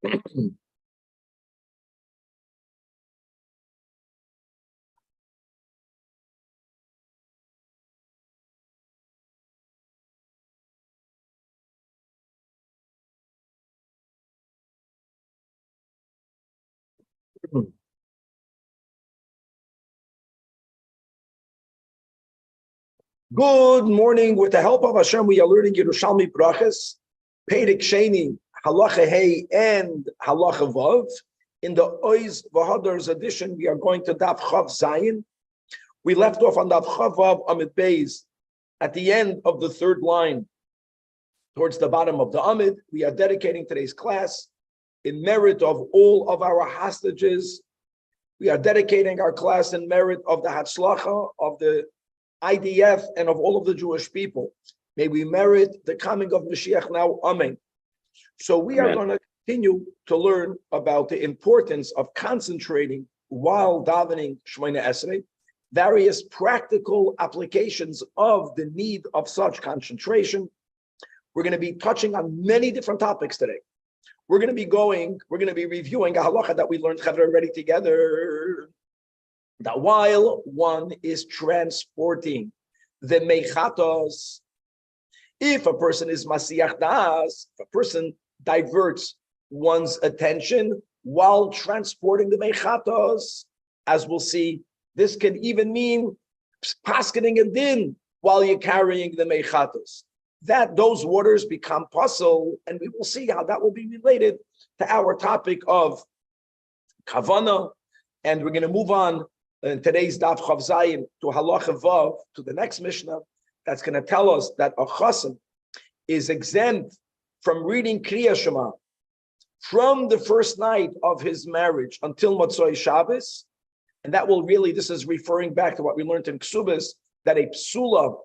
Good morning. With the help of Hashem, we are learning Yerushalmi Brachas, Perek Sheni, Halacha Hey, and Halacha Vav. In the Ois V'Hadar's edition, we are going to Daf Chav Zayin. We left off on Daf Chav Vav Amid Beis at the end of the third line, towards the bottom of the Amid. We are dedicating today's class in merit of all of our hostages. We are dedicating our class in merit of the Hatzlacha of the IDF and of all of the Jewish people. May we merit the coming of Mashiach now. Amen. So we are going to continue to learn about the importance of concentrating while davening Shemona Esrei, various practical applications of the need of such concentration. We're going to be touching on many different topics today. We're going to be reviewing a halacha that we learned already together, that while one is transporting the mechatos, if a person is masiyach das, if a person diverts one's attention while transporting the mechatos, as we'll see, this can even mean paskening a din while you're carrying the mechatos. That those waters become puzzle, and we will see how that will be related to our topic of kavana. And we're going to move on in today's Daf Chav Zayin to Halacha Vav, to the next Mishnah, that's going to tell us that a chassan is exempt from reading Kriya Shema from the first night of his marriage until Motzoi Shabbos. And that will really, this is referring back to what we learned in Ksubas, that a psula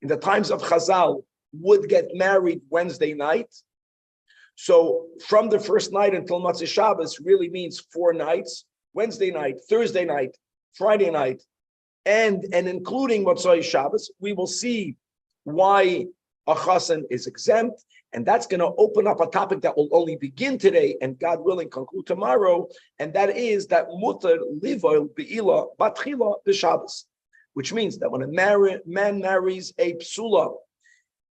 in the times of Chazal would get married Wednesday night. So from the first night until Motzei Shabbos really means 4 nights: Wednesday night, Thursday night, Friday night, and including Motzei Shabbos. We will see why a chassan is exempt, and that's going to open up a topic that will only begin today and God willing conclude tomorrow, and that is that mutar livoil beila batchila b'Shabbos, which means that when a man marries a psula,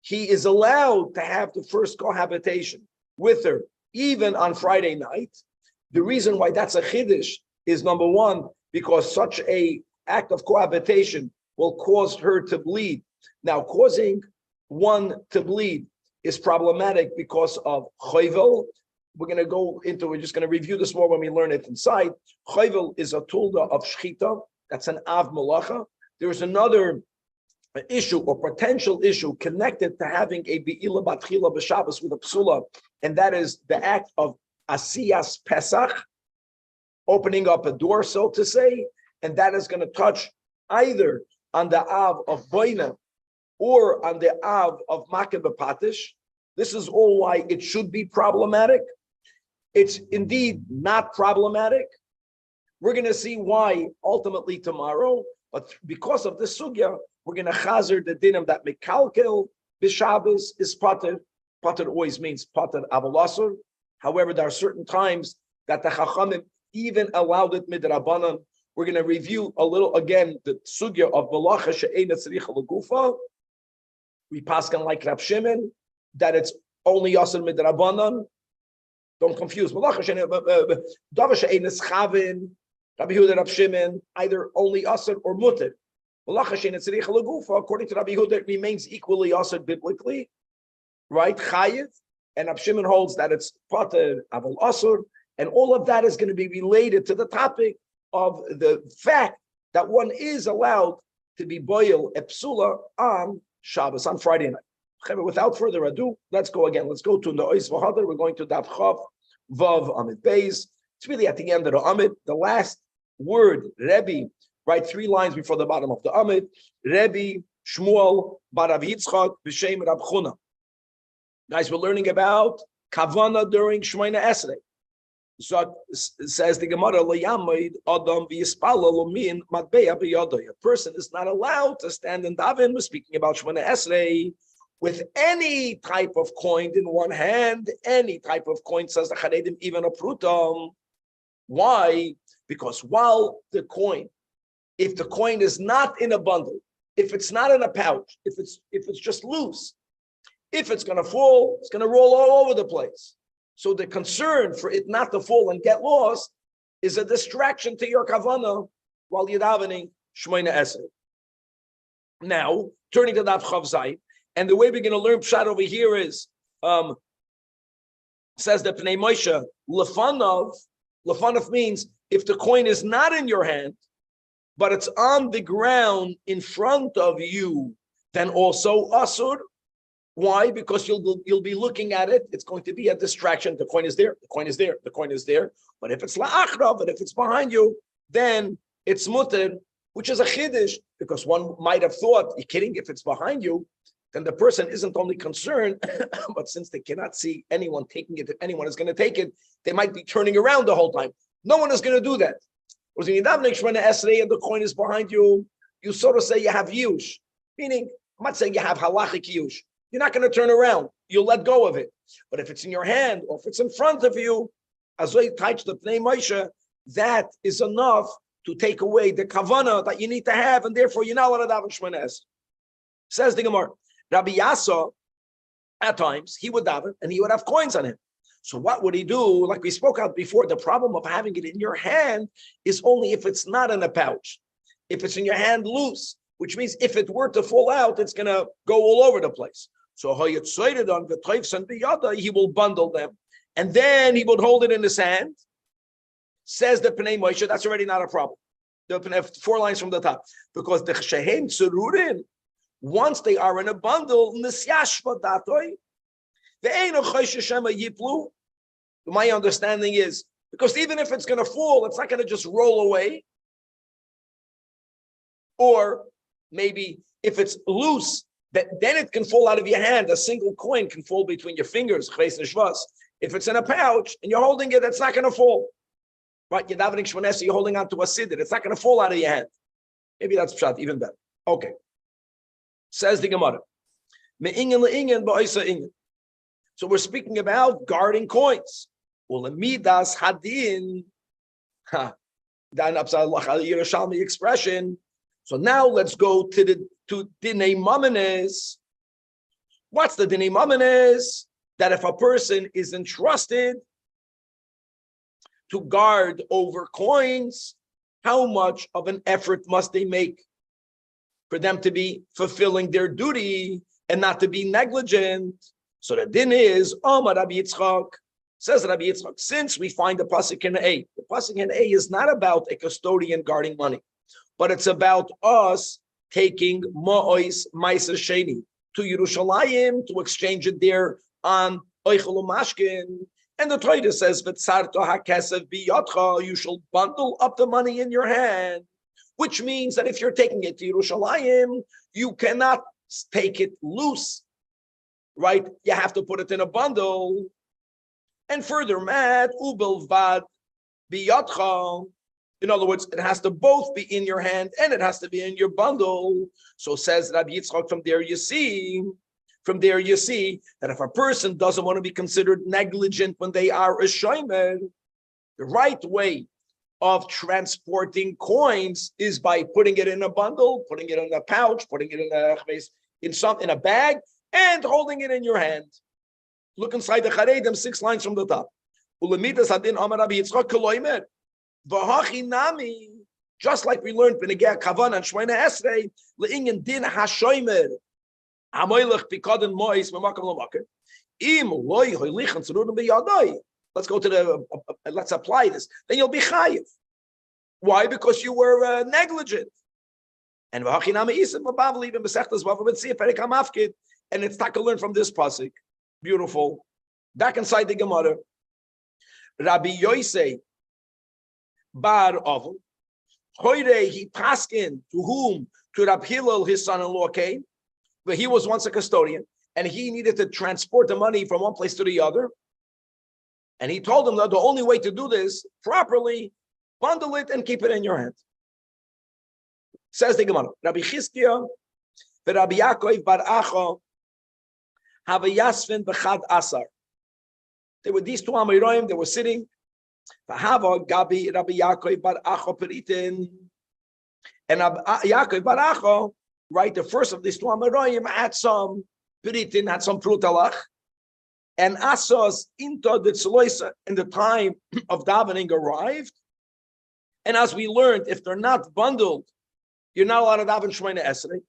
he is allowed to have the first cohabitation with her even on Friday night. The reason why that's a chiddush is, number one, because such a act of cohabitation will cause her to bleed. Now, causing one to bleed is problematic because of choivel. We're just going to review this more when we learn it inside. Choivel is a tulda of shchita. That's an av malacha. There's another issue or potential issue connected to having a be'ila batchila b'Shabbos with a psula, and that is the act of asiyas pesach, opening up a door, so to say, and that is going to touch either on the av of boina or on the av of makeh b'patish. This is all why it should be problematic. It's indeed not problematic. We're going to see why ultimately tomorrow, but because of this sugya, we're going to chazer the dinim that mekalkel b'Shabbos is pater. Pater always means pater avalasur. However, there are certain times that the chachamim even allowed it midrabanan. We're going to review a little again the sugya of malacha she'eina tzricha l'gufa. We paskan like Rab Shimon that it's only yasser midrabanan. Don't confuse malacha davar she'eina schavin. Rabbi Yehuda, Rab Shimon, either only yasser or mutter. Malacha she'eina tzricha l'gufa, according to Rabbi Yehuda, it remains equally yasser biblically, right? Chayiv, and Rab Shimon holds that it's pater aval asur. And all of that is going to be related to the topic of the fact that one is allowed to be boil epsula on Shabbos, on Friday night. Without further ado, let's go again. Let's go to the Ois V'Hadar. We're going to Daf Chav Vav Amid Beis. It's really at the end of the Amid. The last word, Rabbi, right 3 lines before the bottom of the Amid. Rabbi Shmuel bar Rav Yitzchak b'Shem Rab Chuna. Guys, we're learning about kavana during Shemona Esrei. So says the Gemara, a person is not allowed to stand and daven. We're speaking about Shemona Esrei with any type of coin in one hand, any type of coin, says the Charedim, even a prutam. Why? Because while the coin, if the coin is not in a bundle, if it's not in a pouch, if it's just loose, if it's going to fall, it's going to roll all over the place. So the concern for it not to fall and get lost is a distraction to your kavanah while you're davening Shmoyna Esrei. Now, turning to Daf Chav Zayin, and the way we're going to learn Pshat over here is, says the Pnei Moshe, Lefanov means if the coin is not in your hand, but it's on the ground in front of you, then also Asur. Why? Because you'll be looking at it. It's going to be a distraction. The coin is there. The coin is there. The coin is there. But if it's la'achra, but if it's behind you, then it's mutter, which is a chiddush, because one might have thought, you're kidding, if it's behind you, then the person isn't only concerned, but since they cannot see anyone taking it, if anyone is going to take it, they might be turning around the whole time. No one is going to do that. Whereas when you daven Shemona Esrei and the coin is behind you, you sort of say you have yush, meaning I'm not saying you have halachic yush. You're not going to turn around. You'll let go of it. But if it's in your hand or if it's in front of you, as I touch the Pnei Moshe, that is enough to take away the kavanah that you need to have, and therefore you're not allowed to daven Shemona Esrei. Says the Gemara, Rabbi Yasa, at times he would daven and he would have coins on him. So what would he do? Like we spoke out before, the problem of having it in your hand is only if it's not in a pouch. If it's in your hand loose, which means if it were to fall out, it's going to go all over the place. So he will bundle them, and then he would hold it in his hand. Says the Pnei Moshe, that's already not a problem. The 4 lines from the top, because the shehem tzerurin, once they are in a bundle, my understanding is, because even if it's going to fall, it's not going to just roll away. Or maybe if it's loose, then it can fall out of your hand. A single coin can fall between your fingers. If it's in a pouch and you're holding it, it's not going to fall. Right? You're davening Shemona Esrei, you're holding on to a siddur. It's not going to fall out of your hand. Maybe that's pshat, even better. Okay. Says the Gemara. So we're speaking about guarding coins. Well, the midas hadin, dan Yerushalmi expression. So now let's go to dinei mamenes. What's the dinei mamenes? That if a person is entrusted to guard over coins, how much of an effort must they make for them to be fulfilling their duty and not to be negligent? So the din is, Rabbi Yitzchak, says Rabbi Yitzchak, since we find the pasuk in A, the pasuk in A is not about a custodian guarding money, but it's about us taking ma'ois ma'aser sheni to Yerushalayim to exchange it there on Oichel Mashkin. And the Torah says, "V'tzarto hakesef biyadcha," you shall bundle up the money in your hand, which means that if you're taking it to Yerushalayim, you cannot take it loose, right? You have to put it in a bundle. And further, mad ubelvad biyadcha. In other words, it has to both be in your hand and it has to be in your bundle. So says Rabbi Yitzchak, from there you see that if a person doesn't want to be considered negligent when they are a shomer, the right way of transporting coins is by putting it in a bundle, putting it in a pouch, putting it in a bag, and holding it in your hand. Look inside the Charedim, 6 lines from the top. Just like we learned Benegea Kavan and Shmoyna Esrei, le'inyan din hashomer hamoylech pikadon mois memakam lomaker im loy hoylichan tzurudin biyadai. Let's go to the. Let's apply this. Then you'll be chayiv. Why? Because you were negligent. And v'hachinami isim v'bavli even b'sechtas v'avavitzi perikam afkid. And it's not to learn from this pasuk. Beautiful. Back inside the Gemara, Rabbi Yosei Bar Avon, Hoyre, he paskin to whom? To Rabbi Hillel, his son-in-law, came, but he was once a custodian, and he needed to transport the money from one place to the other. And he told him that the only way to do this properly, bundle it and keep it in your hand. Says the Gemara, Rabbi Chizkiah, Rabbi Yaakov Bar Acha, have a yasvin b'chad asar. There were these two Amoraim, they were sitting. V'hava Gabi Rabbi Yaakov bar Acho peritin. And Yaakov bar Acho, right, the first of these two Amoraim had some peritin, had some frutalach. And Asas into the tzloisa in the time of davening arrived. And as we learned, if they're not bundled, you're not allowed to daven Shemona Esrei.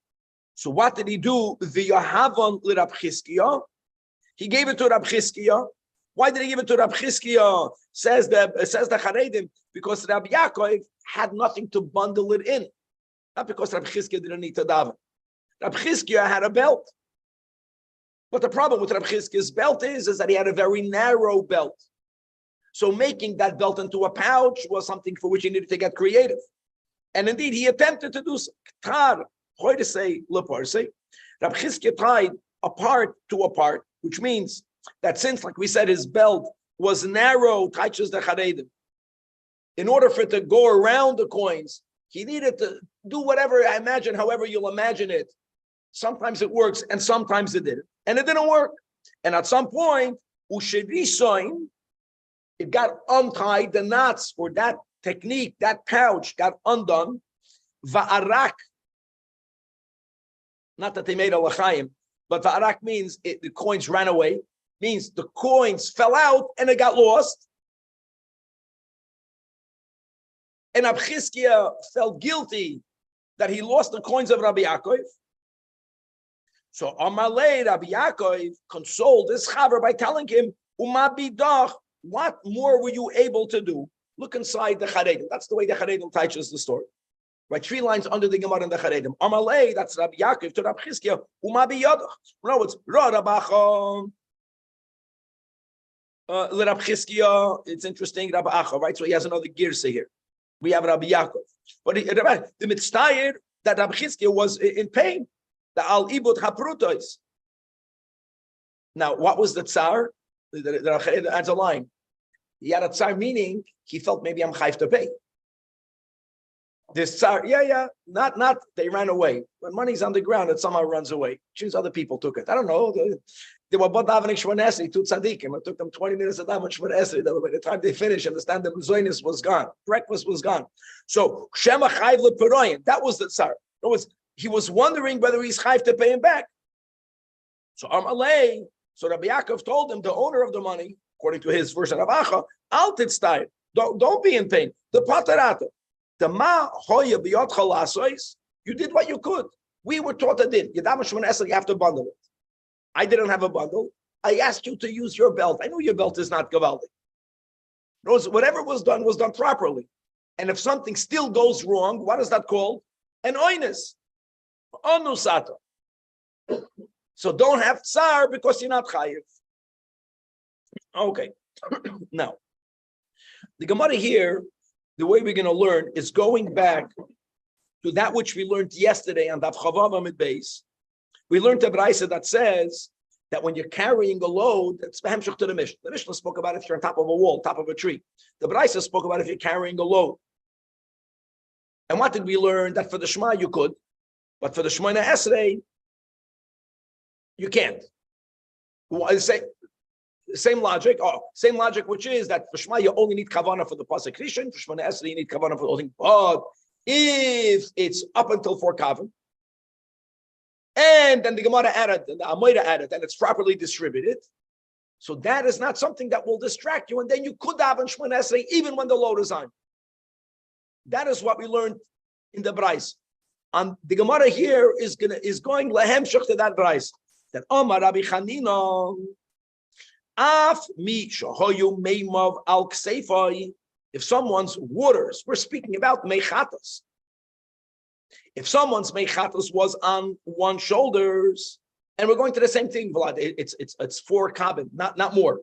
So what did he do? V'yahavon l'Rab Chizkiah. He gave it to Rab Chizkiah. Why did he give it to Rab Chizkiah? Says the Charedim, because Rabbi Yaakov had nothing to bundle it in. Not because Rab Chizkiah didn't need to daven. Rab Chizkiah had a belt. But the problem with Rab Chizkiah's belt is that he had a very narrow belt. So making that belt into a pouch was something for which he needed to get creative. And indeed, he attempted to do so. Rab Chizkiah tied a part to a part, which means that since, like we said, his belt was narrow, in order for it to go around the coins, he needed to do whatever, I imagine, however you'll imagine it. Sometimes it works and sometimes it didn't. And it didn't work. And at some point, it got untied, the knots for that technique, that pouch got undone. Va'arak. Not that they made a l'chaim, but va'arak means the coins ran away, means the coins fell out and it got lost. And Rab Chizkiah felt guilty that he lost the coins of Rabbi Yaakov. So Amalei Rabbi Yaakov consoled this chaver by telling him, Uma bidach, what more were you able to do? Look inside the Charedim. That's the way the Charedim teaches the story. Right, 3 lines under the Gemara in the Charedim. Amalei, that's Rabbi Yaakov to Rabbi Chizkiah. Uma biyadach. No, it's Ra Rabbacha. Rabbi Chizkiah. It's interesting, Rabbi Acha, right? So he has another girsa here. We have Rabbi Yaakov, but the mitzvah that Rabbi Chizkiah was in pain. The al ibud haprutos. Now, what was the tsar? The adds a line. He had a tsar, meaning he felt maybe I'm chayv to pay. This tsar, not they ran away. When money's on the ground, it somehow runs away. Choose other people took it. I don't know. They were both davening Shemona Esrei, 2 tzaddikim. It took them 20 minutes to daven Shemona Esrei. By the time they finished, understand the mezonos was gone. Breakfast was gone. So Shema chayv leperoyin. That was the tsar. It was. He was wondering whether he's chayv to pay him back. So Amalei, so Rabbi Yaakov told him, the owner of the money, according to his version of Acha, Al titztayir, don't be in pain. The patarata, the ma hoya biyot chalasois, you did what you could. We were taught a din. You have to bundle it. I didn't have a bundle. I asked you to use your belt. I know your belt is not gavaldi. Whatever was done properly. And if something still goes wrong, what is that called? An oinus. Onusata. So don't have tsar because you're not chayiv. Okay. Now, the Gemara here, the way we're going to learn is going back to that which we learned yesterday on Daf Chavav Amid Beis. We learned a brayso that says that when you're carrying a load, that's behemshach to the Mishnah. The Mishnah spoke about if you're on top of a wall, top of a tree. The brayso spoke about if you're carrying a load. And what did we learn? That for the Shema you could. But for the Shemona Esrei, you can't. Same logic, which is that for Shema you only need kavanah for the pasuk rishon. For Shemona Esrei you need kavanah for the whole thing. But if it's up until 4 kavan, and then the Gemara added, and the Amoira added, and it's properly distributed, so that is not something that will distract you, and then you could have in Shemona Esrei even when the load is on. That is what we learned in the Brais. And the Gemara here is going lehemshach to that Brais. That Omar Rabbi Chanina, af mi shahoyu meimav al ksefai. If someone's waters, we're speaking about mechatos. If someone's mechatos was on one shoulders, and we're going to the same thing, Vlad. It's 4 kabin, not more,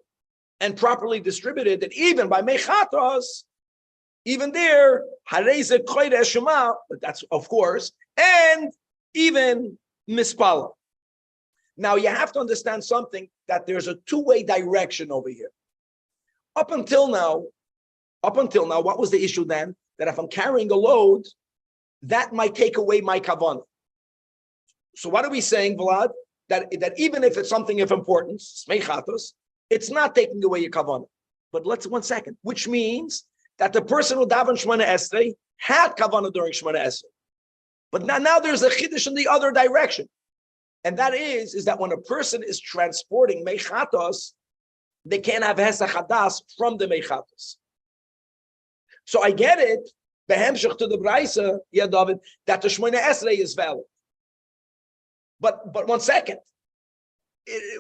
and properly distributed. That even by mechatos. Even there, hareze koyre shema, but that's of course, and even mispala. Now you have to understand something, that there's a 2-way direction over here. Up until now, what was the issue then? That if I'm carrying a load, that might take away my kavanah. So what are we saying, Vlad? that even if it's something of importance, smeichatos, it's not taking away your kavanah. But let's 1 second, which means that the person who davened Shemona Esrei had kavanah during Shemona Esrei. But now there's a chiddush in the other direction. And that is that when a person is transporting meichatos, they can't have hesach hadas from the meichatos. So I get it, behemshach to the Braisa, yeah, David, that the Shemona Esrei is valid. But 1 second.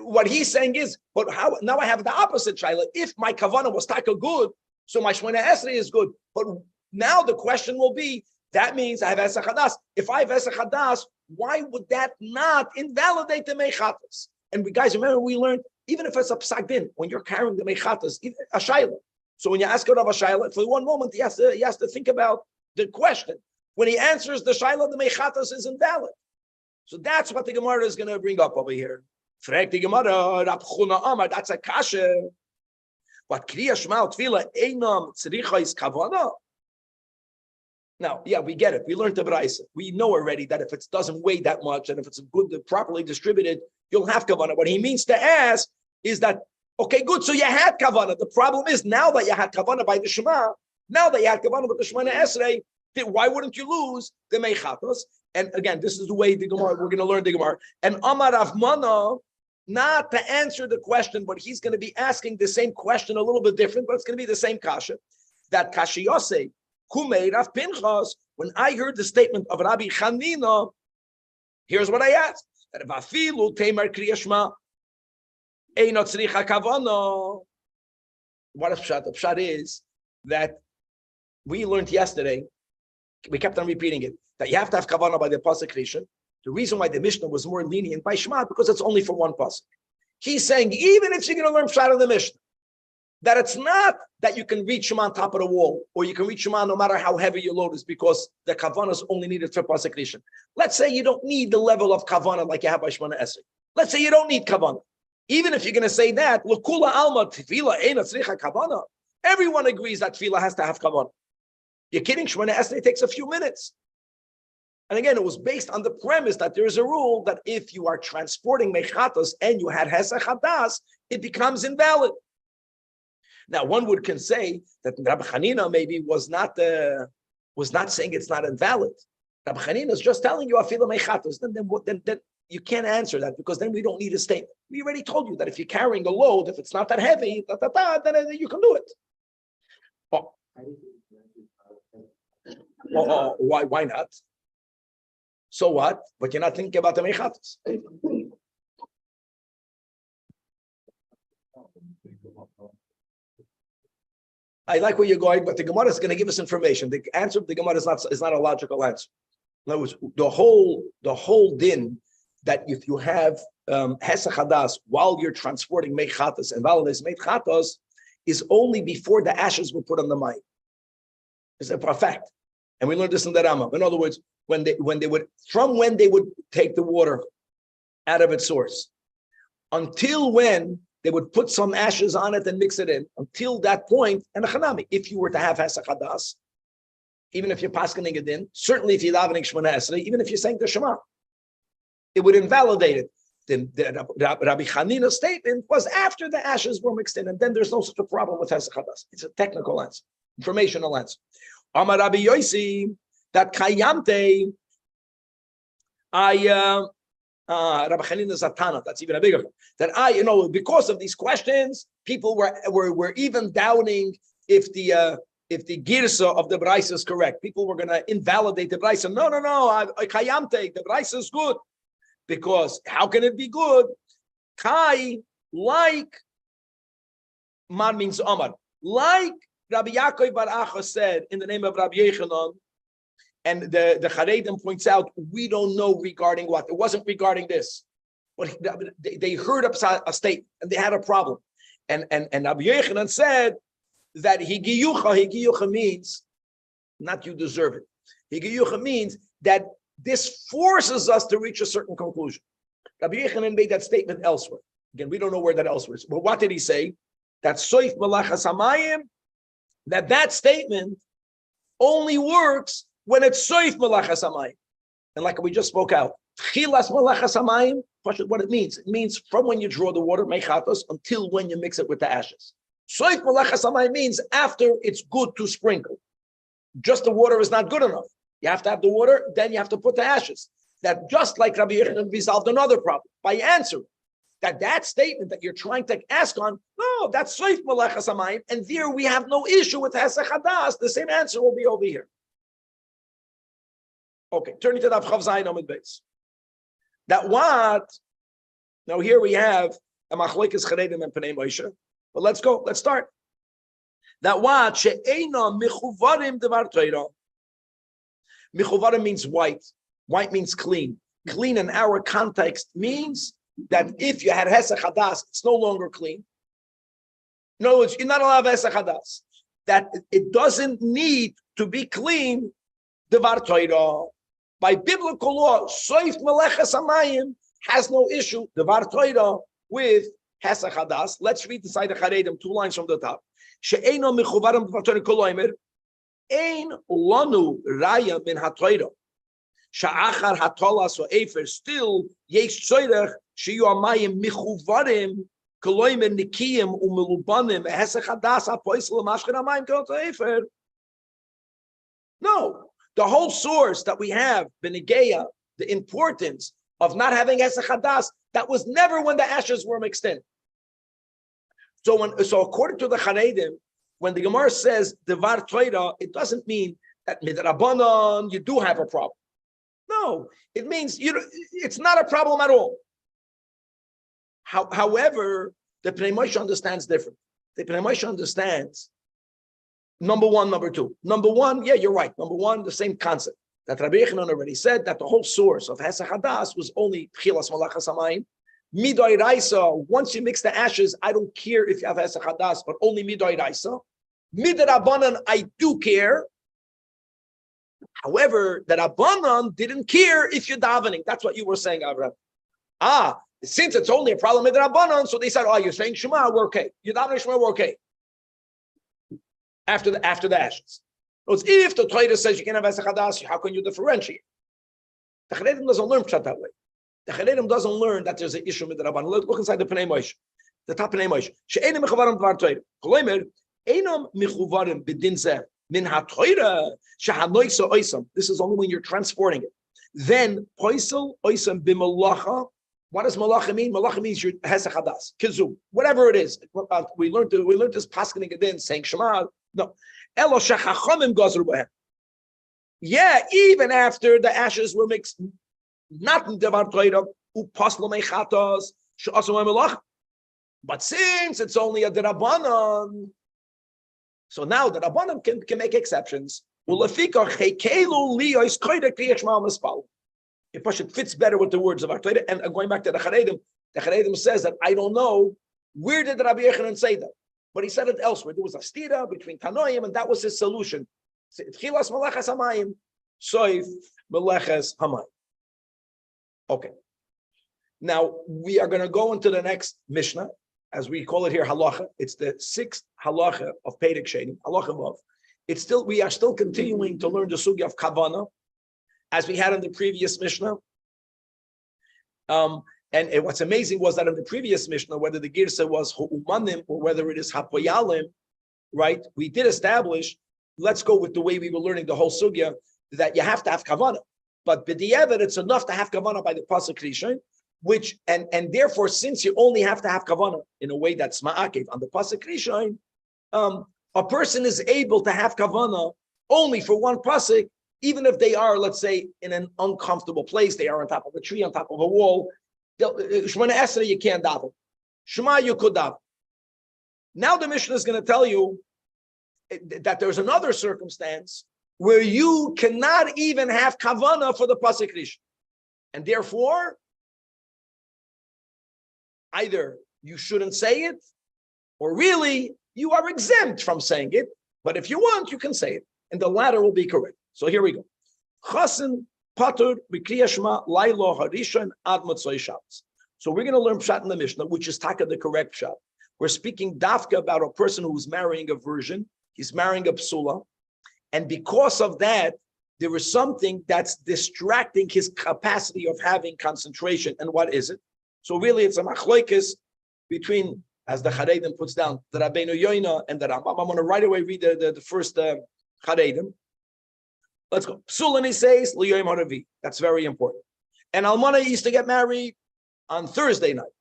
What he's saying is, but how now I have the opposite, Shaila. If my kavanah was taka good, so my Shemona Esrei is good. But now the question will be, that means I have hesach hadas. If I have hesach hadas, why would that not invalidate the meichatos? And guys, remember we learned, even if it's a psak din, when you're carrying the meichatos, a shaila. So when you ask Rav a shaila, for 1 moment he has to think about the question. When he answers the shaila, the meichatos is invalid. So that's what the Gemara is going to bring up over here. Frag the Gemara, Rab Chuna Amar, that's a kasha. What kriya shema tefila einam tzricha is kavanah. Now, yeah, we get it. We learned the Braisa. We know already that if it doesn't weigh that much and if it's good, properly distributed, you'll have kavanah. What he means to ask is that, okay, good, so you had kavanah. The problem is now that you had kavanah by the Shema, now that you had kavanah with the Shemona Esrei, why wouldn't you lose the meichatos? And again, this is the way the Gemara, we're going to learn the Gemara. And Amar Rav Mana, not to answer the question, but he's going to be asking the same question a little bit different, but it's going to be the same kasha. That kasha yosei. Kumei Rav Pinchas, when I heard the statement of Rabbi Chanina, here's what I asked. That if afilu teimar kriya shema, eino tzricha kavanah. What is pshat? The pshat is that we learned yesterday, we kept on repeating it, that you have to have kavanah by the pasuk rishon. The reason why the Mishnah was more lenient by Shema, because it's only for 1 pasuk. He's saying, even if you're going to learn pshat of the Mishnah, that it's not that you can reach Shema on top of the wall, or you can reach Shema no matter how heavy your load is, because the kavanah is only needed for pasuk rishon. Let's say you don't need the level of kavanah like you have by Shemona Esrei. Let's say you don't need kavanah. Even if you're going to say that, l'kula alma tefila eina tzricha kavanah. Everyone agrees that tefillah has to have kavanah. You're kidding? Shemona Esrei takes a few minutes. And again, it was based on the premise that there is a rule that if you are transporting mechatos and you had hesach hadas, it becomes invalid. Now, one can say that Rabbi Chanina maybe was not saying it's not invalid. Rabbi Chanina is just telling you afila mechatos. Then you can't answer that, because then we don't need a statement. We already told you that if you're carrying a load, if it's not that heavy, then you can do it. Why not? So what? But you're not thinking about the mechatos. I like where you're going, but the Gemara is going to give us information. The answer of the Gemara is not a logical answer. In other words, the whole din that if you have hesach hadas while you're transporting mechatos and validates mechatos is only before the ashes were put on the mayim. It's a fact, and we learned this in the Rama. In other words, when they would take the water out of its source, until when they would put some ashes on it and mix it in. Until that point, and a chanami, if you were to have hesach hadas, even if you're paskening it in, certainly if you're davening Shemona Esrei, even if you're saying the Shema, it would invalidate it. The Rabbi Chanina's statement was after the ashes were mixed in, and then there's no such a problem with hesach hadas. It's a technical answer, informational answer. Amar Rabbi Yosi, that kayamte, Rabbi Chanina Zatana, that's even a bigger one. That because of these questions, people were even doubting if the girsa of the Braisa is correct. People were going to invalidate the Braisa. No, kayamte, the Braisa is good. Because how can it be good? Kai, like, man means Amar. Like Rabbi Yaakov Bar Acha said in the name of Rabbi Yechanan, and the Charedim points out, we don't know regarding what. It wasn't regarding this. But they heard a statement and they had a problem. And Rabbi Yechanan said that higiyucha means not you deserve it. Higiyucha means that this forces us to reach a certain conclusion. Rabbi Yechanan made that statement elsewhere. Again, we don't know where that elsewhere is. But what did he say? That soif malachas hamayim, that statement only works when it's soif malachas hamayim. And like we just spoke out, chilas malachas hamayim, What it means from when you draw the water, mechatos, until when you mix it with the ashes. Soif melechas hamayim means after it's good to sprinkle. Just the water is not good enough. You have to have the water, then you have to put the ashes. That just like Rabbi Yochanan resolved another problem by answering that statement that you're trying to ask on, no, that's soif melechas hamayim, and there we have no issue with hesech hadas. The same answer will be over here. Okay, turning to the Chav Zayin Amud Beis. That what? Now here we have a machlokes charedim and Pnei Moshe. But let's go. Let's start. That what she'eina michuvarim devar Torah. Michuvarim means white. White means clean. Clean in our context means that if you had hesech hadas, it's no longer clean. In other words, you're not allowed hesech hadas. That it doesn't need to be clean. Devar Torah. By biblical law, soif melechas hamayim has no issue. Devar Torah with hesech hadas. Let's read the side of Charedim, 2 lines from the top. She'eino michuvarim devar Torah koloimer ein lanu raya min haTorah. Sha'achar hatolas or efer still yesh tzorech sheyu hamayim michuvarim koloimer nikiyim umelubanim hesech hadas hapoisel mashcher hamayim kol efer. No. The whole source that we have, Benigeya, the importance of not having hesech hadas, that was never when the ashes were mixed in. So according to the Charedim, when the Gemara says devar Torah, it doesn't mean that midrabanan you do have a problem. No, it means it's not a problem at all. However, the Pnei Moshe understands different. The Pnei Moshe understands. Number one, number two. Number one, yeah, you're right. Number one, the same concept that Rabbi Yochanan already said that the whole source of hesech hadas was only tchilas melachas hamayim. Midoi raisa. Once you mix the ashes, I don't care if you have hesech hadas, but only midoi raisa. Midrabanan, I do care. However, the Rabbanan didn't care if you're davening. That's what you were saying, Abraham. Since it's only a problem with the Rabbanan, so they said, you're saying Shema, we're okay. You're davening Shema, we're okay. After the ashes. If the Torah says you can have hesech hadas, how can you differentiate? The Charedim doesn't learn pshat that way. The Charedim doesn't learn that there's an issue with the Rabbanan. Look inside the Pnei Moshe, the top Pnei Moshe. She'enim mechuvarim devar Torah. Kolomer einam mechuvarim b'din zeh min haTorah shehanoisa oisam. This is only when you're transporting it. Then poisel oisam b'malacha. What does malacha mean? Malacha means your hesech hadas, kizu, whatever it is. We learned this paskening again, saying Shema. No, elo shechachamim gazru b'hem. Yeah, even after the ashes were mixed, not in devar Torah upaslo mechatos she'asu malacha. But since it's only a derabanan, so now the Rabbanan can make exceptions. It fits better with the words of our Torah. And going back to the Charedim says that I don't know where did Rabbi Yochanan say that, but he said it elsewhere. There was a stira between Tanoim, and that was his solution. Tchilas melechas hamayim, soif melechas hamayim. Okay. Now we are going to go into the next Mishnah, as we call it here, halacha. It's the 6th halacha of Perek Sheni, halacha vav. We are still continuing to learn the sugya of kavana, as we had in the previous Mishnah. And what's amazing was that in the previous Mishnah, whether the girsa was hu'umanim or whether it is hapoyalim, right? We did establish. Let's go with the way we were learning the whole sugya, that you have to have kavana, but b'di'evet it's enough to have kavana by the pasuk rishon. Which and therefore, since you only have to have kavanah in a way that's ma'akev on the pasuk rishon, a person is able to have kavanah only for one pasuk, even if they are, let's say, in an uncomfortable place. They are on top of a tree, on top of a wall. Shemona Esrei, you can't daven. Shema, you could daven. Now the Mishnah is going to tell you that there's another circumstance where you cannot even have kavanah for the pasuk rishon, and therefore, either you shouldn't say it, or really you are exempt from saying it. But if you want, you can say it, and the latter will be correct. So here we go. Chasen patur b'kriyas shema lailo harishon ad motzei Shabbos. So we're going to learn pshat in the Mishnah, which is taka the correct pshat. We're speaking dafka about a person who's marrying a virgin. He's marrying a psula, and because of that, there is something that's distracting his capacity of having concentration. And what is it? So really, it's a machlokes between, as the Charedim puts down, the Rabbeinu Yoina and the Rambam. I'm going to right away read the first Charedim. Let's go. Psulani says Liyoim Haravi. That's very important. And Almana used to get married on Thursday night.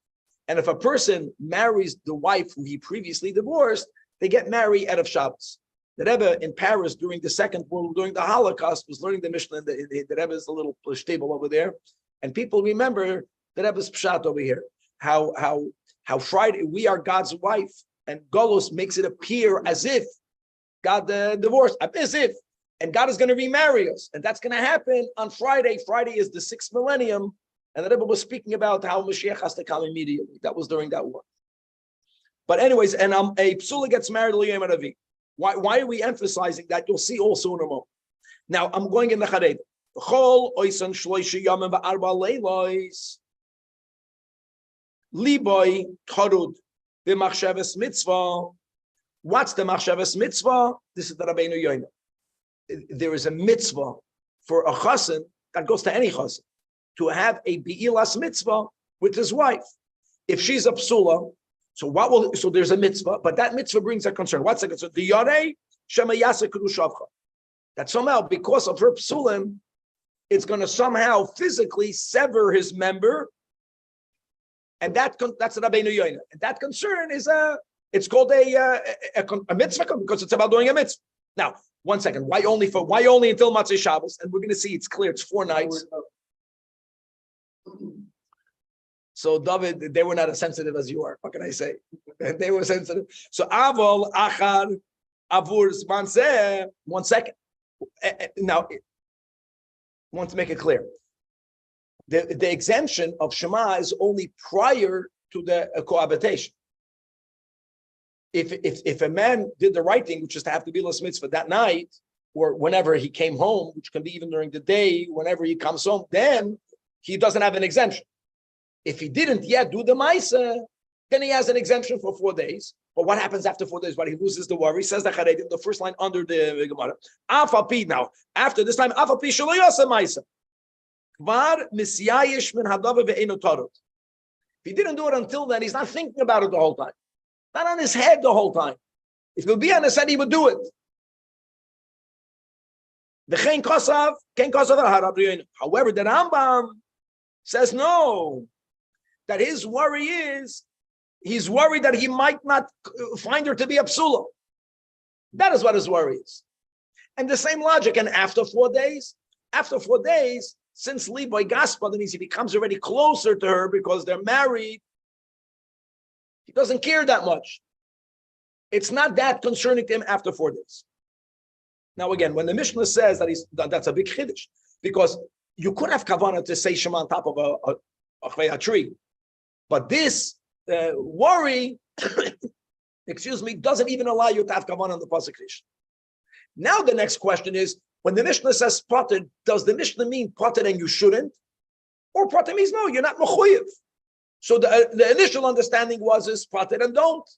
And if a person marries the wife who he previously divorced, they get married out of Shabbos. The Rebbe in Paris during the Second World, during the Holocaust, was learning the Mishnah. The Rebbe's a little stable over there, and people remember the Rebbe's pshat over here. How Friday we are God's wife, and Golos makes it appear as if God divorced, as if, and God is going to remarry us, and that's going to happen on Friday. Friday is the 6th millennium, and the Rebbe was speaking about how Mashiach has to come immediately. That was during that war. But anyways, and a psula gets married to Liyam Aravi. Why are we emphasizing that? You'll see also in a moment. Now, I'm going in the Charedim. Chol oisan shloisha yamim va'arba leilos. Liboy tarud b'machshavas mitzvah. What's the machshavas mitzvah? This is the Rabbeinu Yoina. There is a mitzvah for a chassan that goes to any chassan to have a bi'ilas mitzvah with his wife. If she's a psula, so there's a mitzvah, but that mitzvah brings a concern. What's the concern? The yarei shema yasa kedushavcha. That somehow, because of her psulim, it's going to somehow physically sever his member, and that's the Rabbeinu Yoina. And that concern is it's called a mitzvah because it's about doing a mitzvah. Now, 1 second. Why only until Matzah Shabbos? And we're going to see it's clear. It's 4 nights. So David, they were not as sensitive as you are. What can I say? They were sensitive. So Avol Achar Avur Zman. 1 second. Now, I want to make it clear. The exemption of Shema is only prior to the cohabitation. If a man did the right thing, which is to have to be Bilas Mitzvah that night, or whenever he came home, which can be even during the day, whenever he comes home, then he doesn't have an exemption. If he didn't yet do the Maisa, then he has an exemption for 4 days. But what happens after 4 days? But he loses the worry. Says the Charedim, the first line under the Gemara. Afapi now. After this time, Afapi shaloyasa Maisa. Kvar misyayish min hadava ve'eno tarot. If he didn't do it until then, he's not thinking about it the whole time. Not on his head the whole time. If it would be on his head, he would do it. However, the Rambam says no. That his worry is, he's worried that he might not find her to be a psula. That is what his worry is. And the same logic, and after 4 days, since Liboy Gaspa, that means he becomes already closer to her because they're married, he doesn't care that much. It's not that concerning to him after 4 days. Now again, when the Mishnah says that's a big chiddush, because you could have kavanah to say Shema on top of a tree. But this worry, doesn't even allow you to have kavanah on the pasuk Krish. Now the next question is, when the Mishnah says potter, does the Mishnah mean potter and you shouldn't? Or potter means no, you're not mechuyev. So the initial understanding is potter and don't.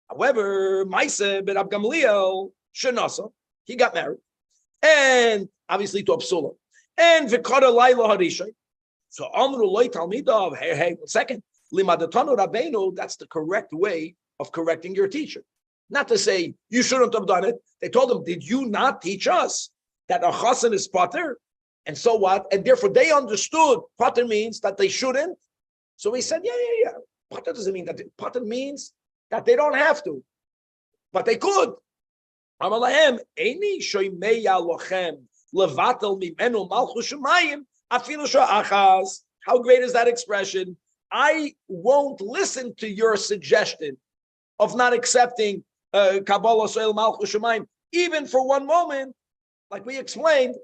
However, Maisa ben Rab Gamliel Shenasa, he got married, and obviously to a psula, and v'kara laila harishay. So Amru loy talmidav. Hey, 1 second. Limadatanu Rabbeinu. That's the correct way of correcting your teacher. Not to say you shouldn't have done it. They told him, "Did you not teach us that a chassan is potter?" And so what? And therefore they understood potter means that they shouldn't. So he said, "Yeah. Potter doesn't mean that. Potter means that they don't have to, but they could." Amalahem eini shoymeya lochem levatel mimenu malchus shemayim. How great is that expression? I won't listen to your suggestion of not accepting Kabbalah Soil Malchus Shemaim, even for 1 moment. Like we explained,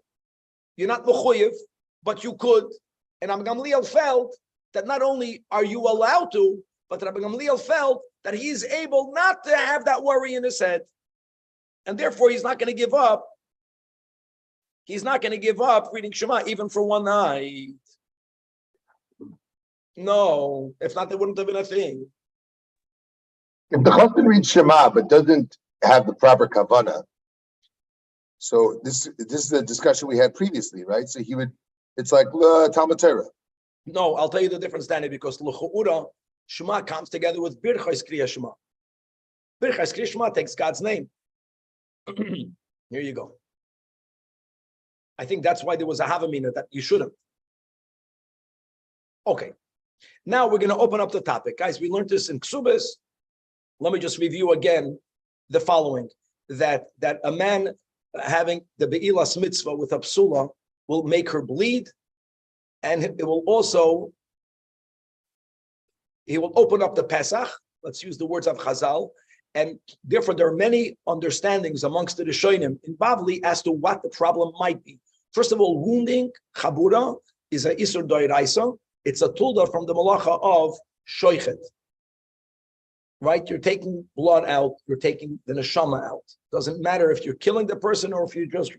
you're not mechuyev, but you could. And Rabbi Gamliel felt that not only are you allowed to, but Rabbi Gamliel felt that he is able not to have that worry in his head. And therefore, he's not going to give up. He's not going to give up reading Shema even for 1 night. No, if not, there wouldn't have been a thing. If the husband reads Shema but doesn't have the proper kavanah, so this is a discussion we had previously, right? So he would, it's like Talmud Torah. No, I'll tell you the difference, Danny, because l'chu'ura Shema comes together with birchas kriya Shema. Birchas kriya Shema takes God's name. Here you go. I think that's why there was a havamina that you shouldn't. Okay. Now we're going to open up the topic. Guys, we learned this in Ksubis. Let me just review again the following. That a man having the Be'ilas mitzvah with a psula will make her bleed, and it will also, he will open up the Pesach. Let's use the words of Chazal. And therefore, there are many understandings amongst the Rishonim in Bavli as to what the problem might be. First of all, wounding, chabura, is a isur doiraisa. It's a tulda from the malacha of shoichet. Right? You're taking blood out, you're taking the neshama out. Doesn't matter if you're killing the person or if you're just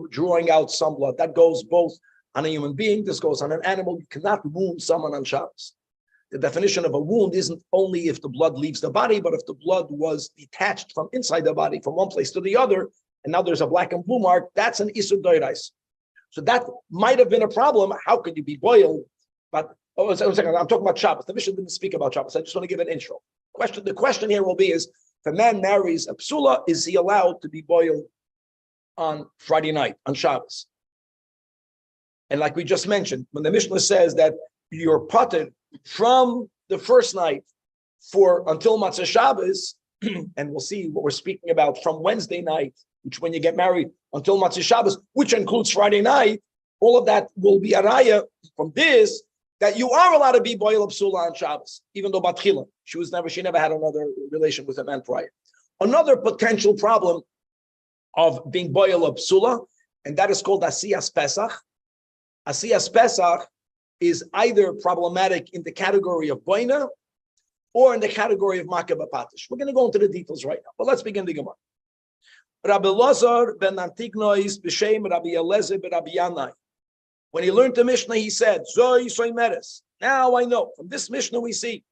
drawing out some blood. That goes both on a human being, this goes on an animal. You cannot wound someone on Shabbos. The definition of a wound isn't only if the blood leaves the body, but if the blood was detached from inside the body, from one place to the other, and now there's a black and blue mark, that's an isur doirais. So that might have been a problem. How could you be boiled? But I'm talking about Shabbos. The Mishnah didn't speak about Shabbos. I just want to give an intro. The question here will be is, if a man marries a psula, is he allowed to be boiled on Friday night, on Shabbos? And like we just mentioned, when the Mishnah says that you're potted from the first night until Matzah Shabbos, and we'll see what we're speaking about from Wednesday night, which when you get married until Matzah Shabbos, which includes Friday night, all of that will be a raya from this, that you are allowed to be boil psula on Shabbos, even though Batchila, she never had another relation with a man prior. Another potential problem of being boil psula, and that is called Asiyas Pesach. Asiyas Pesach is either problematic in the category of boina or in the category of makah b'patish. We're going to go into the details right now, but let's begin the Gemara. Rabbi Lazar ben Antignois b'shem Rabbi Eliezer ben Rabbi Yanai. When he learned the Mishnah, he said, Zoi soy meres. Now I know. From this Mishnah we see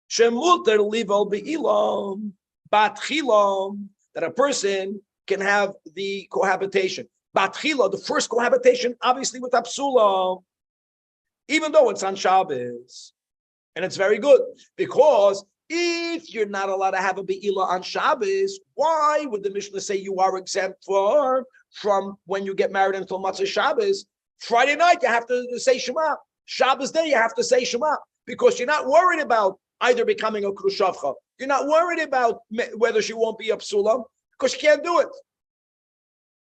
Shemuter lival be'ilam batchilam, that a person can have the cohabitation. Batchila, the first cohabitation, obviously with Apsula, even though it's on Shabbos. And it's very good, because if you're not allowed to have a Be'ila on Shabbos, why would the Mishnah say you are exempt from when you get married until Matzah Shabbos? Friday night, you have to say Shema. Shabbos day, you have to say Shema, because you're not worried about either becoming a Krushavcha. You're not worried about whether she won't be a Psula, because she can't do it.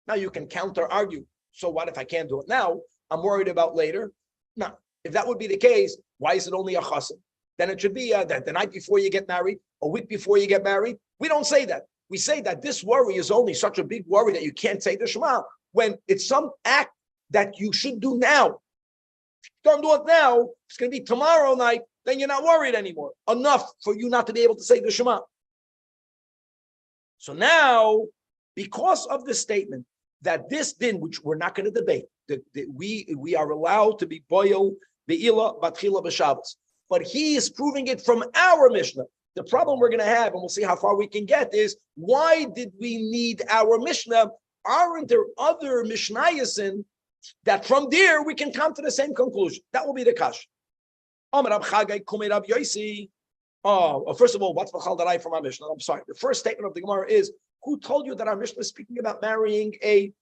Now you can counter argue. So what if I can't do it now? I'm worried about later. No, if that would be the case, why is it only a chassan? Then it should be the night before you get married, a week before you get married. We don't say that. We say that this worry is only such a big worry that you can't say the Shema when it's some act that you should do now. If you don't do it now, it's going to be tomorrow night, then you're not worried anymore. Enough for you not to be able to say the Shema. So now, because of the statement that this din, which we're not going to debate, that we are allowed to be boil be'ila batchila b'Shabbos, but he is proving it from our Mishnah. The problem we're going to have, and we'll see how far we can get, is why did we need our Mishnah? Aren't there other Mishnayasin that from there we can come to the same conclusion? That will be the kash. First of all, what's Bachal Darai from our Mishnah? I'm sorry. The first statement of the Gemara is, who told you that our Mishnah is speaking about marrying a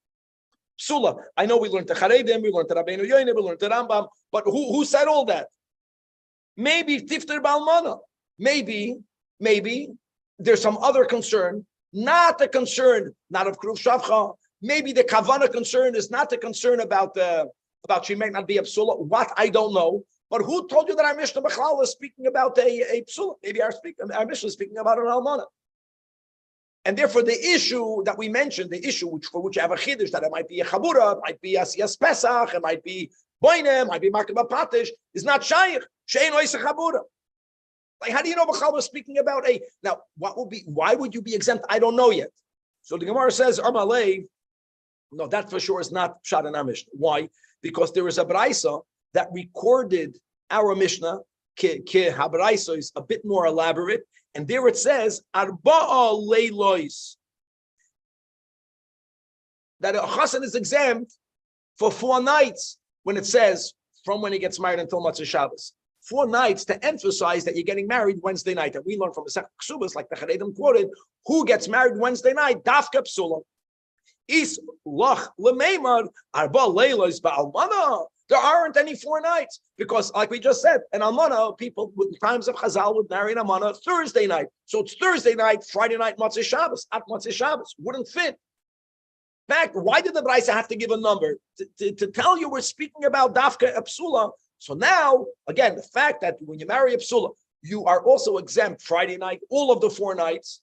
psula? I know we learned the Charedim, we learned the Rabbeinu Yoine, we learned the Rambam, but who said all that? Maybe Tifter Balmana. Maybe there's some other concern, not a concern, not of Kruv Shavcha. Maybe the Kavana concern is not the concern about she may not be a psula. What? I don't know. But who told you that our Mishnah B'chlal is speaking about a psula? Maybe our Mishnah is speaking about an almana. And therefore, the issue that we mentioned, the issue for which you have a chiddush, that it might be a chabura, it might be Asiyas Pesach, it might be boine, it might be makah b'patish, is not shaykh. Shein ois chabura. Like, how do you know B'chal was speaking about a? Now, why would you be exempt? I don't know yet. So the Gemara says, Armalei, no, that for sure is not Pshat in our Mishnah. Why? Because there is a Braisa that recorded our Mishnah. Habraisa is a bit more elaborate, and there it says Arba'a Leilois, that a chassan is exempt for 4 nights. When it says from when he gets married until Motzei Shabbos. 4 nights to emphasize that you're getting married Wednesday night. And we learn from the Masechet Ksubas, like the Charedim quoted, who gets married Wednesday night? Dafka Psula. Is lach lemeimar arba leilos ba'almana. There aren't any 4 nights because, like we just said, an almana, people with times of Chazal would marry an almana Thursday night. So it's Thursday night, Friday night, Motzei Shabbos. At Motzei Shabbos wouldn't fit. In fact, why did the Braisa have to give a number to tell you we're speaking about dafka psula? So now, again, the fact that when you marry a psula, you are also exempt Friday night, all of the 4 nights,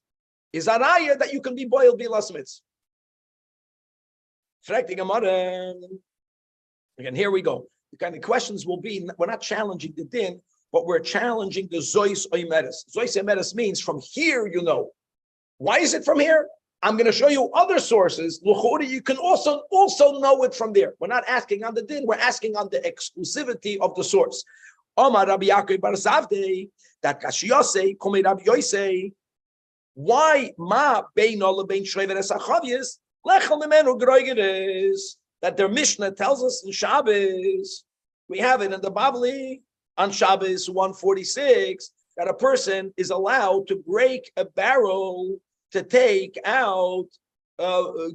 is a raya that you can be boiled bilas mitzvah. Again, here we go. The kind of questions will be, we're not challenging the din, but we're challenging the zois oimeres. Zois oimeres means from here, you know. Why is it from here? I'm going to show you other sources. You can also know it from there. We're not asking on the din, we're asking on the exclusivity of the source. Omar Rabbi Yaakov bar Zavdei, that Kashiyase, Komi Rabbi Yosei, why ma beino lebein shrever esachavius, lechel memenu groigeres, that their Mishnah tells us in Shabbos, we have it in the Bavli, on Shabbos 146, that a person is allowed to break a barrel to take out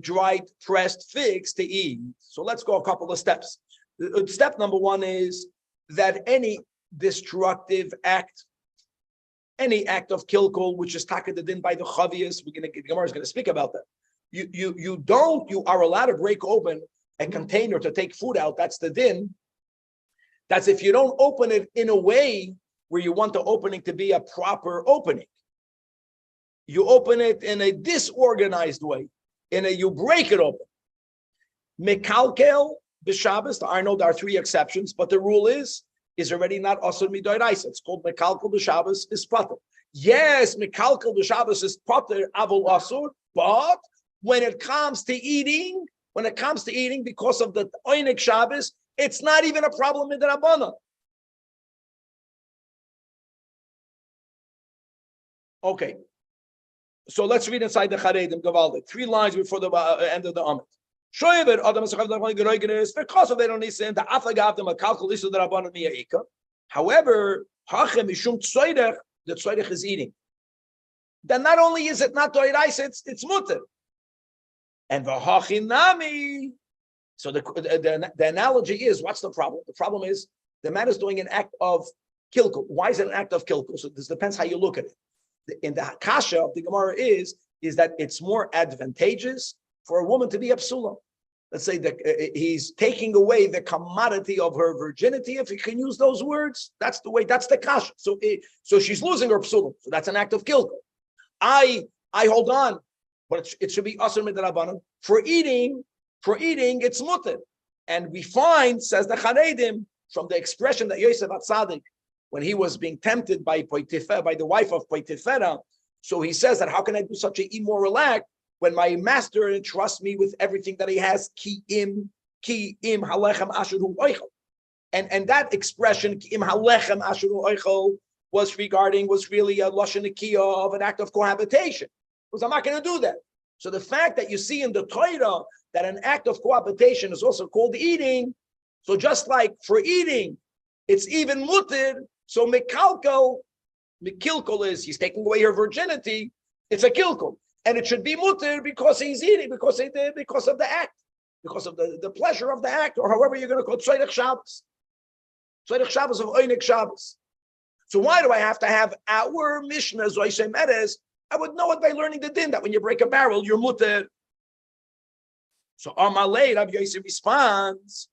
dried pressed figs to eat. So let's go a couple of steps. Step number 1 is that any destructive act, any act of kilkul, which is takadadin by the chavias, Gemara is going to speak about that. You are allowed to break open a container to take food out. That's the din. That's if you don't open it in a way where you want the opening to be a proper opening. You open it in a disorganized way. You break it open. Mekalkel b'Shabbos. I know there are 3 exceptions, but the rule is already not asur midoraisa. It's called mekalkel b'Shabbos is pater. Yes, mekalkel b'Shabbos is pater avol asur, but when it comes to eating, because of the oinik Shabbos, it's not even a problem in the Rabbana. Okay. So let's read inside the Charedim Gavaldik, 3 lines before the end of the Amid. Because of they don't listen, the Afagav them a calculation the Rabbanon Miyaika. However, Hachem Mishum Tzoidech, the Tzoidech is eating. Then not only is it not Doirais, it's mutter. And the Hachinami. So the analogy is, what's the problem? The problem is the man is doing an act of kilkul. Why is it an act of kilkul? So this depends how you look at it. In the kasha of the Gemara is that it's more advantageous for a woman to be a psula. Let's say that he's taking away the commodity of her virginity, if you can use those words. That's the kasha. So she's losing her psula. So that's an act of kilkul. I hold on, but it should be asur midrabanan. For eating, it's mutter. And we find, says the Charedim, from the expression that Yosef HaTzadik, when he was being tempted by Potiphera, by the wife of Potiphera, so he says that how can I do such an immoral act when my master entrusts me with everything that he has? Ki im halechem asher hu oichel. And that expression, ki im halechem asher hu oichel, was really a lashon nikiyah of an act of cohabitation. Because I'm not going to do that. So the fact that you see in the Torah that an act of cohabitation is also called eating, so just like for eating, it's even mutter. So mikilkul is he's taking away her virginity. It's a kilkul, and it should be mutter because he's eating, because of the act, because of the pleasure of the act, or however you're going to call it, Tzorech Shabbos of Oinik Shabbos. So why do I have to have our Mishnah Zoishem Eres? I would know it by learning the din that when you break a barrel, you're mutter. So Amalei Rabbi Yosef responds,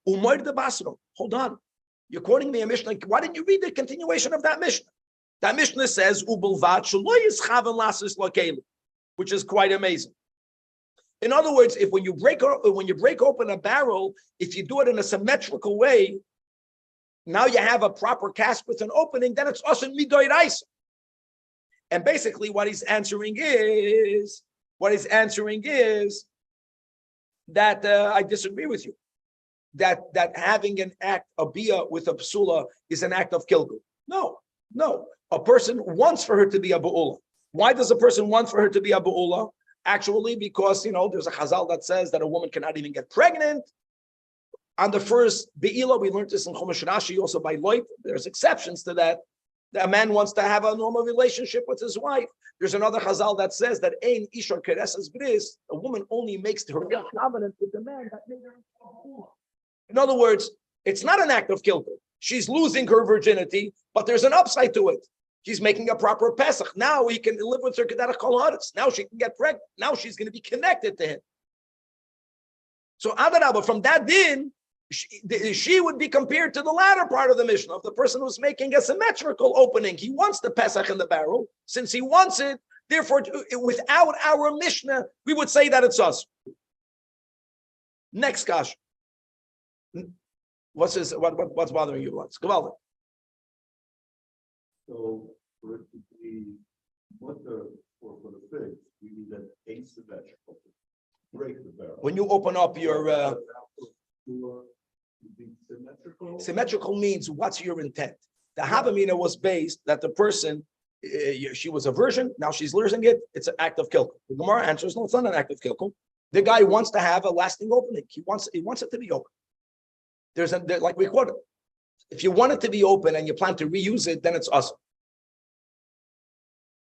Umoir de Basro. Hold on. You're quoting me a Mishnah. Why didn't you read the continuation of that Mishnah? That Mishnah says, which is quite amazing. In other words, when you break open a barrel, if you do it in a symmetrical way, now you have a proper cask with an opening, then it's also midoiraisa. And basically what he's answering is that I disagree with you. That having an act, a bia with a psula, is an act of kilkul. No. A person wants for her to be a ba'ula. Why does a person want for her to be a ba'ula? Actually, because, there's a chazal that says that a woman cannot even get pregnant On the first Be'ila, we learned this in Chumash Rashi, also by Loit. There's exceptions to that. A man wants to have a normal relationship with his wife. There's another Chazal that says that Ein Ishar Keresas Bris, a woman only makes her covenant with the man that made her. In other words, it's not an act of kilkel. She's losing her virginity, but there's an upside to it. She's making a proper Pesach. Now he can live with her Kedarach Kol Haaretz. Now she can get pregnant. Now she's going to be connected to him. So Adarabah, from that din, she would be compared to the latter part of the Mishnah of the person who's making a symmetrical opening. He wants the Pesach in the barrel. Since he wants it, therefore, without our Mishnah, we would say that it's us. Next kash. What's bothering you? What's Gavaldi? So for it to be mutter or for the figs, we need an asymmetrical to break the barrel. When you open up your symmetrical means what's your intent? The Havamina was based that the person she was a virgin, now she's losing it. It's an act of kilkel. The Gemara answers, no, it's not an act of kilkel. The guy wants to have a lasting opening. He wants it to be open. Like we quoted. If you want it to be open and you plan to reuse it, then it's awesome.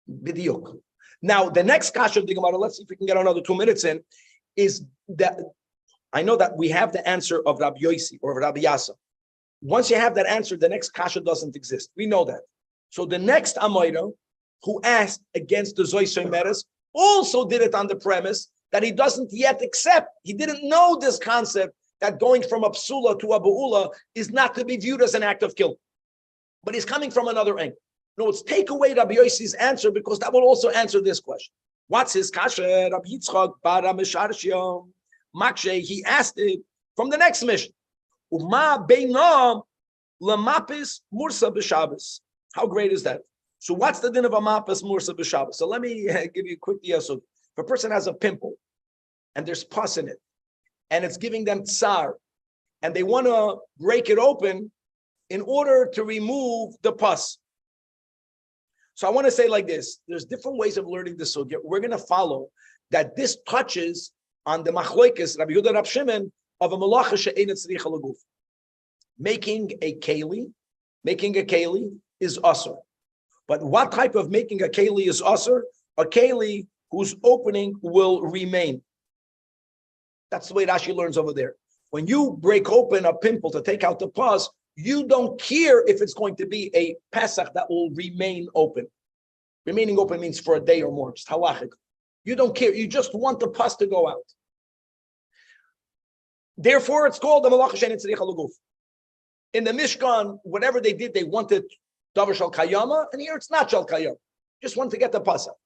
B'diuk. Now, the next kasha of the Gemara, let's see if we can get another 2 minutes in, is that I know that we have the answer of Rabbi Yossi or Rabbi Yasa. Once you have that answer, the next kasha doesn't exist. We know that. So the next Amoira, who asked against the Zoysoy Meres, also did it on the premise that he doesn't yet accept. He didn't know this concept that going from a psula to a ba'ula is not to be viewed as an act of kill. But he's coming from another angle. No, let's take away Rabbi Yossi's answer because that will also answer this question. What's his kasha? Rabbi Yitzchak bara Mesharshiyam Makshe, he asked it from the next mission. Uma beinam lamapis mursa b'Shabbos. How great is that? So what's the din of a mapis mursa b'Shabbos? So let me give you a quick yesod. If a person has a pimple and there's pus in it, and it's giving them tsar, and they want to break it open in order to remove the pus. So I want to say like this, there's different ways of learning this sugya. We're going to follow that this touches on the machloikis, Rabbi Yehuda Rab Shimon, of a malacha she'ein tzricha l'guf. Making a keli is asur. But what type of making a keli is asur? A keli whose opening will remain. That's the way Rashi learns over there. When you break open a pimple to take out the pus, you don't care if it's going to be a Pesach that will remain open. Remaining open means for a day or more, just halachic. You don't care. You just want the pus to go out. Therefore, it's called the malacha she'ein tzricha l'guf. In the Mishkan, whatever they did, they wanted davar shel kayama, and here it's not shel kayama. Just want to get the pus out.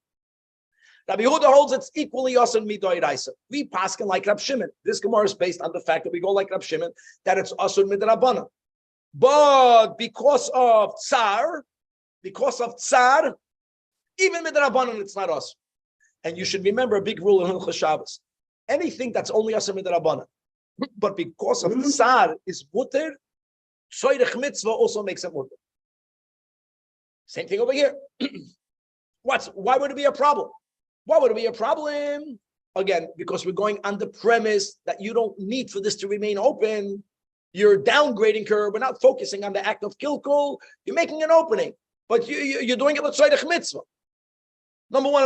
Rabbi Yehuda holds it's equally asan midoiraisa. We paskin like Rab Shimon. This Gemara is based on the fact that we go like Rab Shimon, that it's asan midrabana. But because of tsar, even midrabanan it's not asan. And you should remember a big rule in Hilchos Shabbos. Anything that's only asan midrabanan, but because of tsar is mutter, soirech mitzvah also makes it mutter. Same thing over here. Why would it be a problem? Why would it be a problem? Again, because we're going on the premise that you don't need for this to remain open. You're downgrading her. We're not focusing on the act of kilkul. You're making an opening, but you're doing it with tzedek mitzvah. Number one,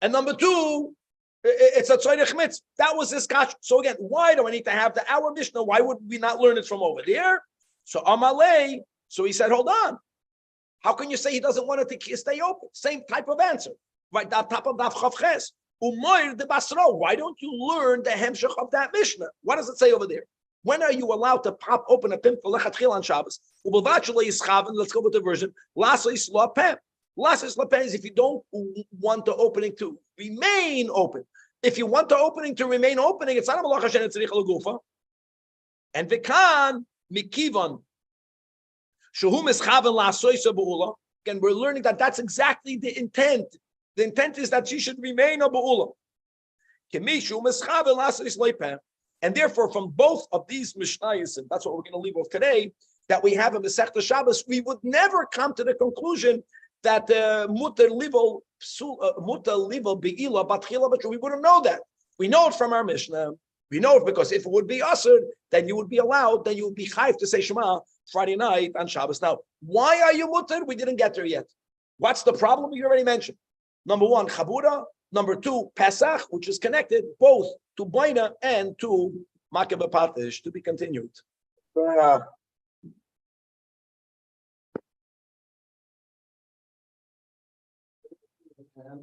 and number two, it's a tzedek mitzvah. That was this kash. So again, why do I need to have our Mishnah? Why would we not learn it from over there? So Amalei. So he said, hold on. How can you say he doesn't want it to stay open? Same type of answer. Right, that top of Daf Chavches. Umoir de Basro. Why don't you learn the hemshech of that Mishnah? What does it say over there? When are you allowed to pop open a pimple lechatchil on Shabbos? Let's go with the version. Lasa isla pem. Lasa isla pem is if you don't want the opening to remain open. If you want the opening to remain opening, it's not a malacha she'ein tzricha l'gufa. And v'kan mikivan. Again, we're learning that that's exactly the intent. The intent is that she should remain a ba'ula. And therefore, from both of these mishnayos, and that's what we're going to leave off today, that we have in Masechta Shabbos, we would never come to the conclusion that mutar livel be'ila batchila, but we wouldn't know that. We know it from our Mishnah We know because if it would be usher, then you would be allowed, then you would be chayv to say Shema Friday night on Shabbos. Now, why are you mutter? We didn't get there yet. What's the problem? You already mentioned. Number one, Chabura. Number two, Pesach, which is connected both to Boina and to Makeh B'Patish, to be continued.